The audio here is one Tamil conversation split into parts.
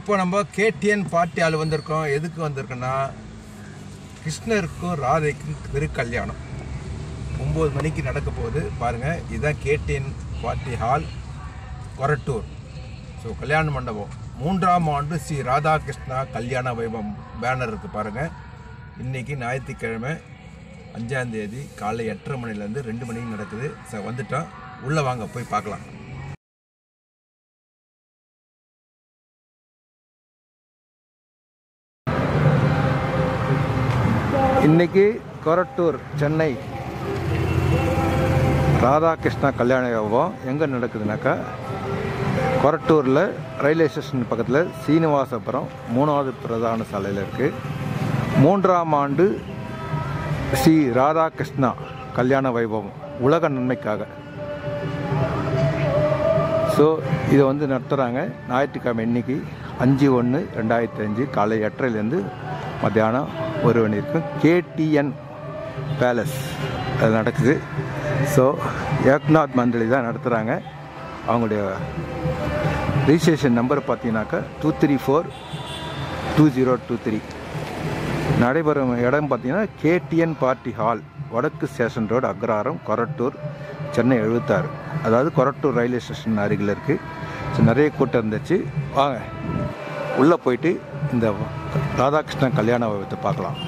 இப்போ நம்ம கேடிஎன் பார்ட்டி ஆள் வந்திருக்கோம். எதுக்கு வந்திருக்கோன்னா கிருஷ்ணருக்கும் ராதைக்கும் திருக்கல்யாணம் 9 மணிக்கு நடக்க போகுது பாருங்கள். இதுதான் KTN party hall Korattur. So கல்யாண மண்டபம் 3ஆம் ஆண்டு ஸ்ரீ ராதாகிருஷ்ணா கல்யாண வைபவம் பேனர் இருக்குது பாருங்கள். இன்றைக்கி ஞாயிற்றுக்கிழமை 5ஆம் தேதி காலை 8:30 மணிலேருந்து 2 மணிக்கு நடக்குது. ஸோ வந்துட்டோம், உள்ளே வாங்க போய் பார்க்கலாம். இன்றைக்கி கொரட்டூர் சென்னை ராதாகிருஷ்ணா கல்யாண வைபவம் எங்கே நடக்குதுனாக்கா கொரட்டூரில் ரயில்வே ஸ்டேஷன் பக்கத்தில் சீனிவாசபுரம் 3வது பிரதான சாலையில் இருக்குது. 3ஆம் ஆண்டு ஸ்ரீ ராதாகிருஷ்ணா கல்யாண வைபவம் உலக நன்மைக்காக. ஸோ இதை நடத்துகிறாங்க ஞாயிற்றுக்கிழமை இன்னைக்கு 5/1/2005 காலை 8:30லேருந்து மத்தியானம் 1 மணி இருக்கும். கேடிஎன் பேலஸ் அது நடக்குது. ஸோ ஏக்நாத் மண்டலி தான் நடத்துகிறாங்க. அவங்களுடைய ரிஜிஸ்ட்ரேஷன் நம்பர் பார்த்தீங்கன்னாக்கா 2342023. நடைபெறும் இடம் பார்த்தீங்கன்னா கேடிஎன் பார்ட்டி ஹால், வடக்கு ஸ்டேஷன் ரோடு, அக்ராரம், கொரட்டூர், சென்னை 76. அதாவது கொரட்டூர் ரயில்வே ஸ்டேஷன் அருகில் இருக்குது. ஸோ நிறைய கூட்டம் இருந்துச்சு. வாங்க உள்ளே போயிட்டு இந்த ராதாகிருஷ்ணன் கல்யாண வைபவத்தை பார்க்கலாம்.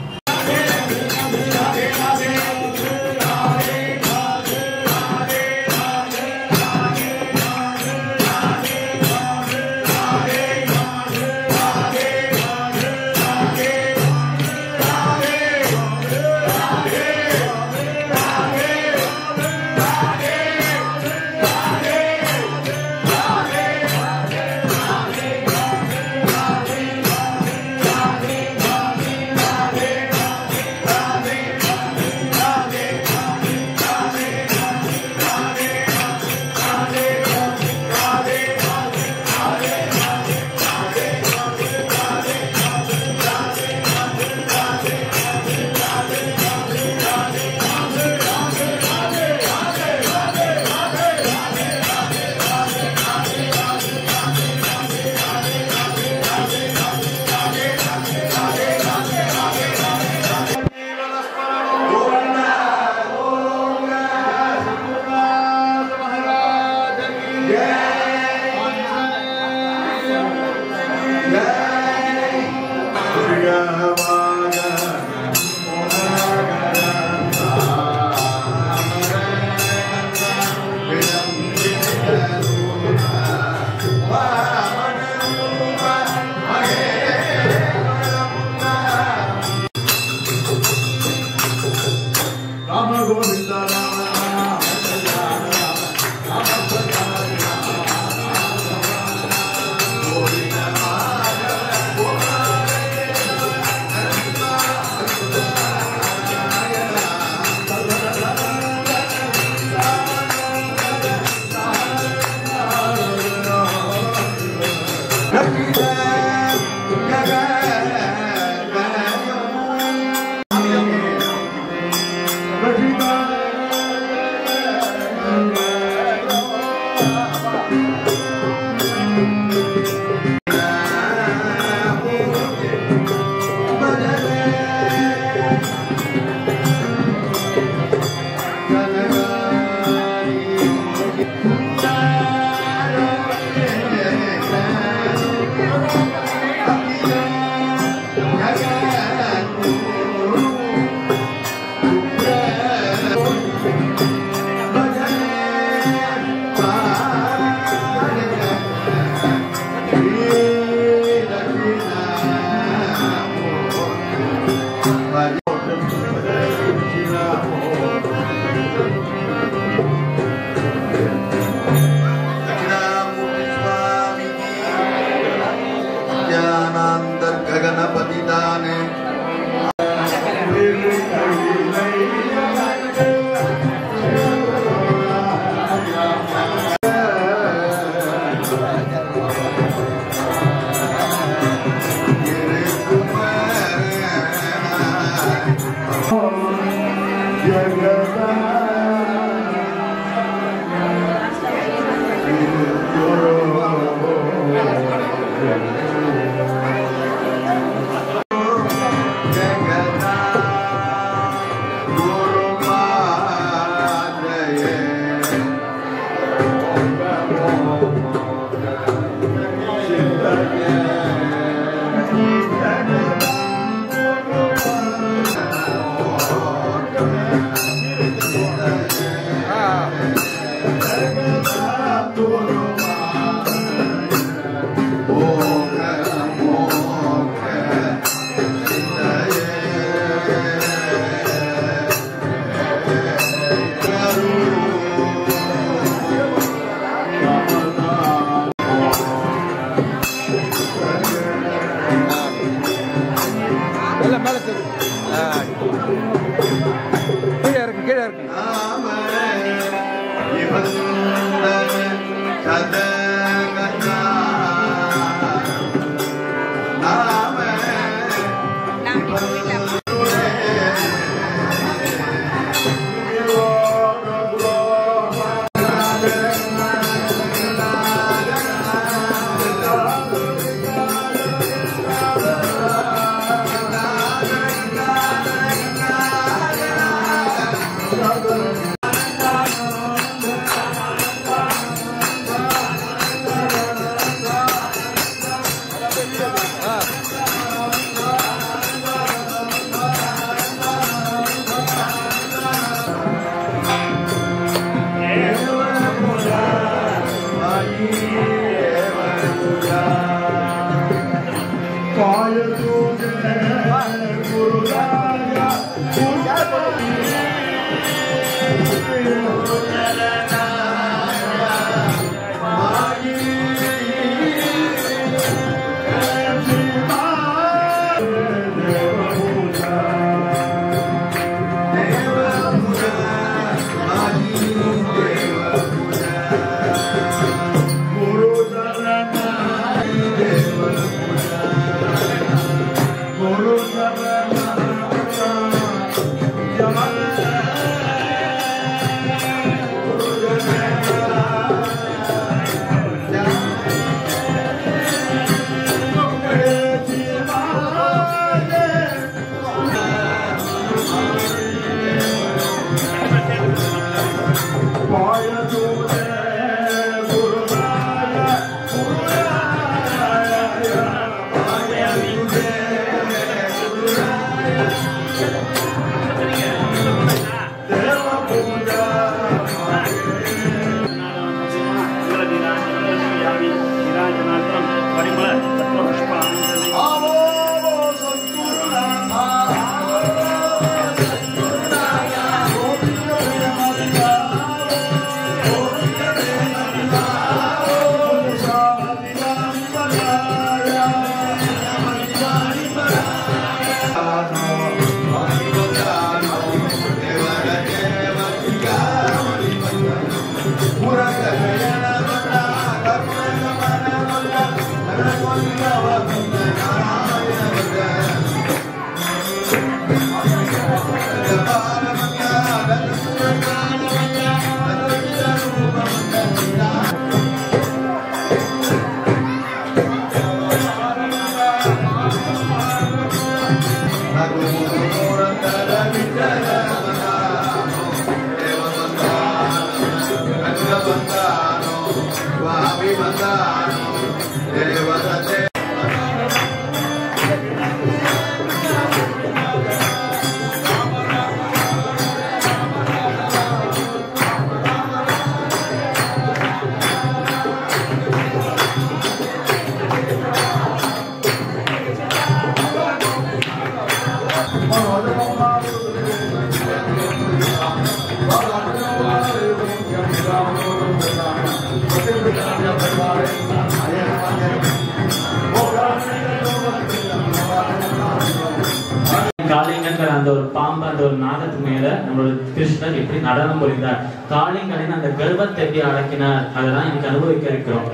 காளிங்கங்கிற அந்த ஒரு பாம்பு அந்த ஒரு நாகத்து மேல நம்மளோட கிருஷ்ணர் எப்படி நடனம் புரிந்தார், காளிங்கனின் அந்த கர்வத்தை எப்படி அடக்கினார், அதெல்லாம் எனக்கு அனுபவிக்க இருக்கிறோம்.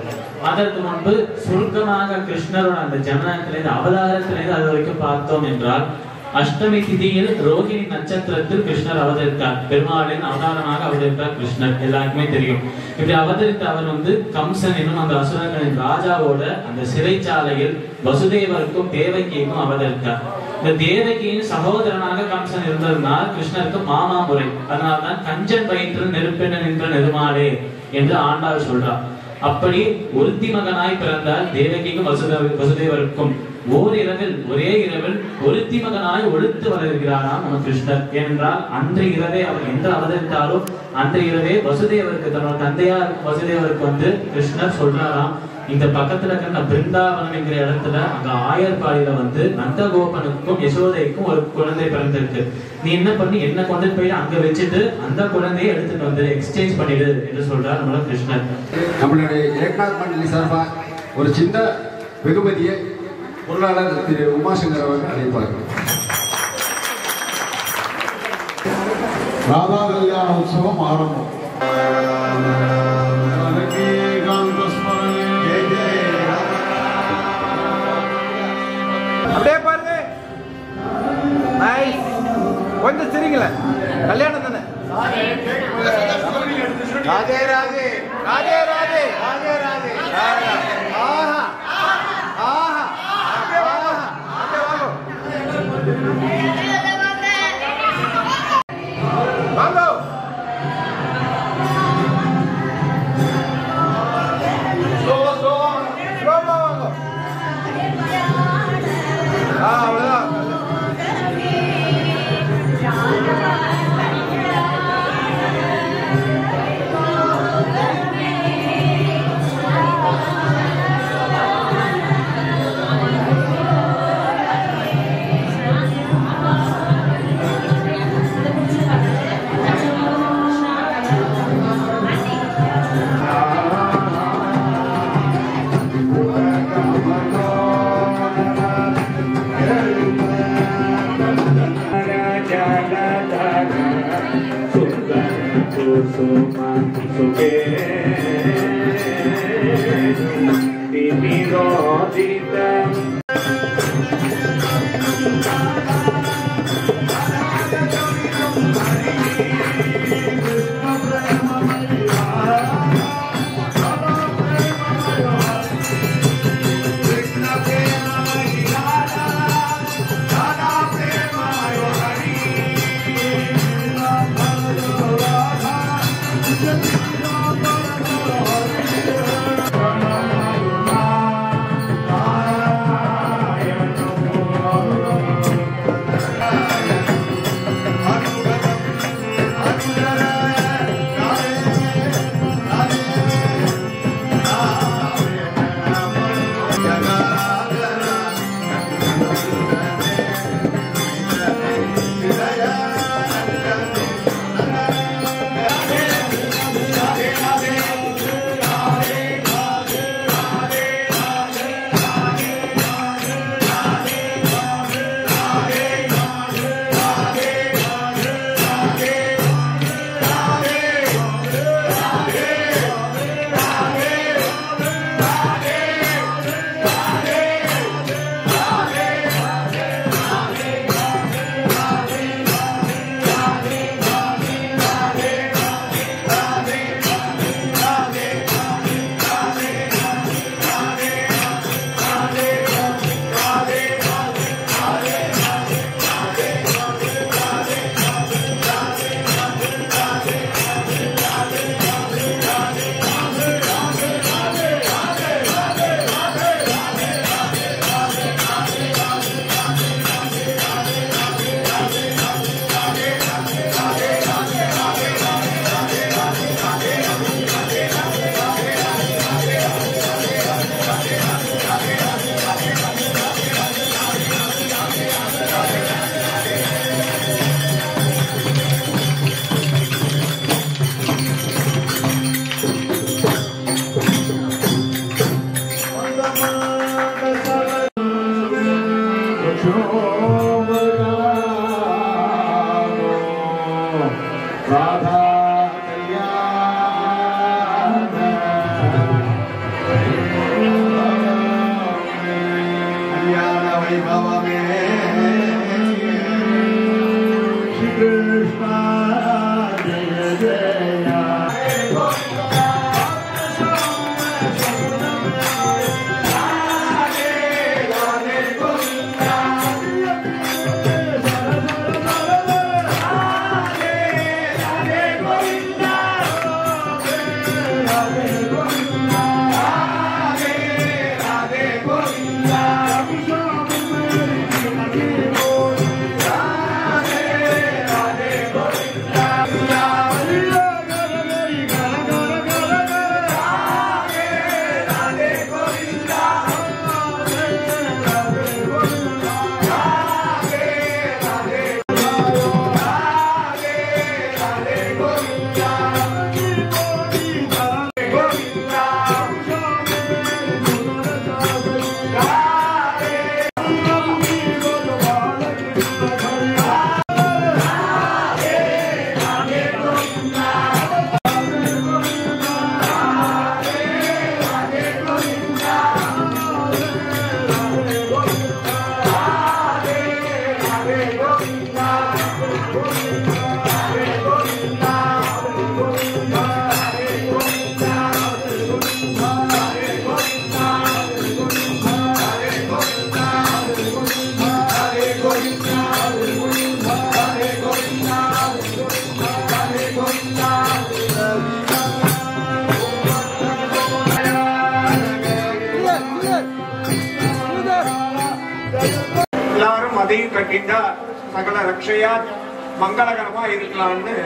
அதற்கு முன்பு சுருக்கமாக கிருஷ்ணரோட அந்த ஜனனத்திலிருந்து அவதாரத்திலிருந்து அது வரைக்கும் பார்த்தோம் என்றால், அஷ்டமி திதியில் ரோகிணி நட்சத்திரத்தில் கிருஷ்ணர் அவதரித்தார். பெருமாளின் அவதாரமாக அவதரித்தார் கிருஷ்ணர், எல்லாருக்குமே தெரியும். இப்படி அவதரித்த அவர் கம்சன் என்னும் அந்த அசுரர்களின் ராஜாவோட அந்த சிறைச்சாலையில் வசுதேவருக்கும் தேவகிக்கும் அவதரித்தார். இந்த தேவகியின் சகோதரனாக கம்சன் இருந்ததுனால் கிருஷ்ணருக்கு மாமா முறை. அதனால்தான் கஞ்சன் வயிற்றில் நெருப்பென நின்ற நெருமாளே என்று ஆண்டாள் சொல்றார். அப்படி ஒருத்தி மகனாய் பிறந்தார் தேவகிக்கும் வசுதேவருக்கும். ஒரே இரவில் ஒருத்தி மகனாய் ஒழுத்து வளர்கிறாராம் நம்ம கிருஷ்ணர். ஏனென்றால் அன்று இரவே அவர் எந்த அவதரித்தாலும் அந்த இரவே வசுதேவருக்கு, தன்னோட தந்தையார் வசுதேவருக்கு கிருஷ்ணர் சொல்றாராம், இந்த பக்கத்துல இருக்கிற பிருந்தாவனம் என்கிற இடத்துல அங்க ஆயர்பாடியில நந்தகோபனுக்கும் யசோதைக்கும் ஒரு குழந்தை பிறந்திருக்கு. நீ என்ன பண்ணி என்ன கொண்டு போய் அங்க வச்சுட்டு அந்த குழந்தையை எடுத்துட்டு எக்ஸ்சேஞ்ச் பண்ணிடு என்று சொல்றார் நம்மளோட கிருஷ்ணர். நம்மளுடைய ஏக்நாத் மண்டலி சார்பா ஒரு சின்ன வெகுமதியை பொருளாளர் திரு உமாசங்கர் அவர்கள் அளிப்பார்கள். ராதா கல்யாண உற்சவம் ஆரம்பம். அப்படியே பாருங்க, கொஞ்சம் சிரிங்கள, கல்யாணம் தானே. ராதே ராதே ராதே ராதே ராதே ராதே. ஆஹா ஆஹா, அப்படியே வாங்க, அப்படியே வாங்க வாங்க. அவ்வளவுதான். எல்லாரும் அதையும் கட்டிட்டா சகல ரட்சையா மங்களகரமா இருக்கலாம்னு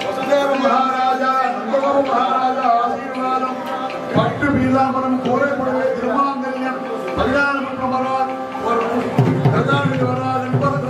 వసుదేవ మహారాజా నందగోప మహారాజా ఆశీర్వాదం பட்டு பீதாமரம் கோரை புடவை திருமாங்கல்யம் கல்யாணம் வரால் ஒரு கல்யாணம் வரால் என்பது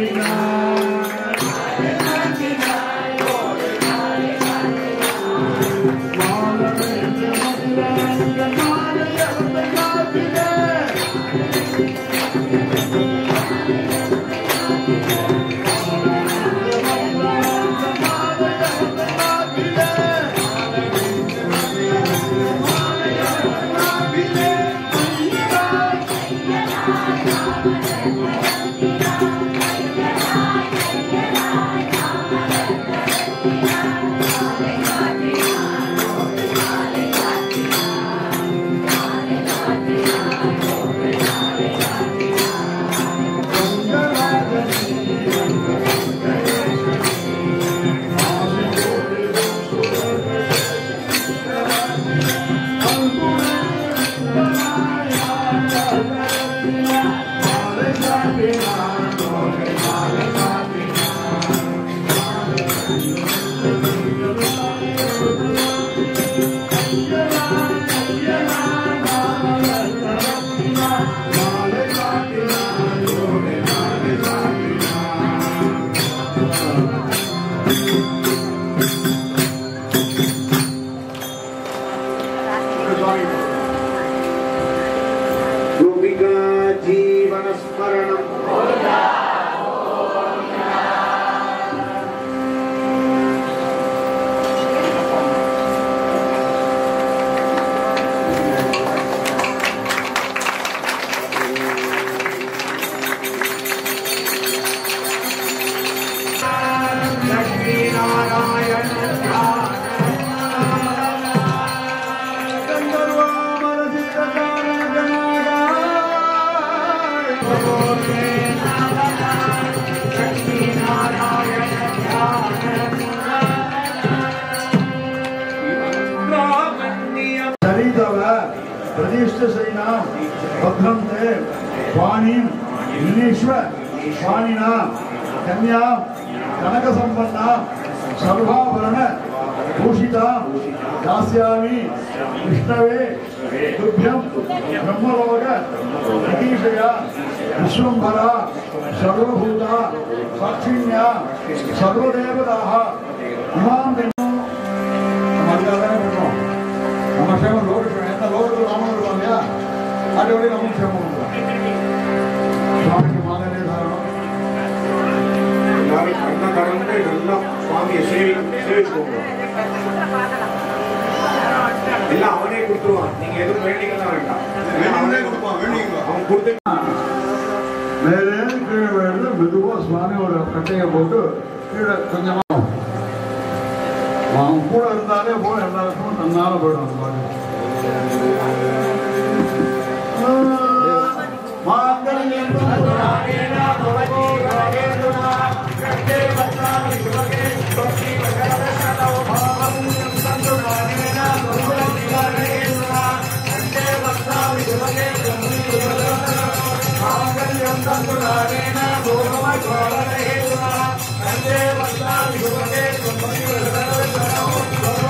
Thank you.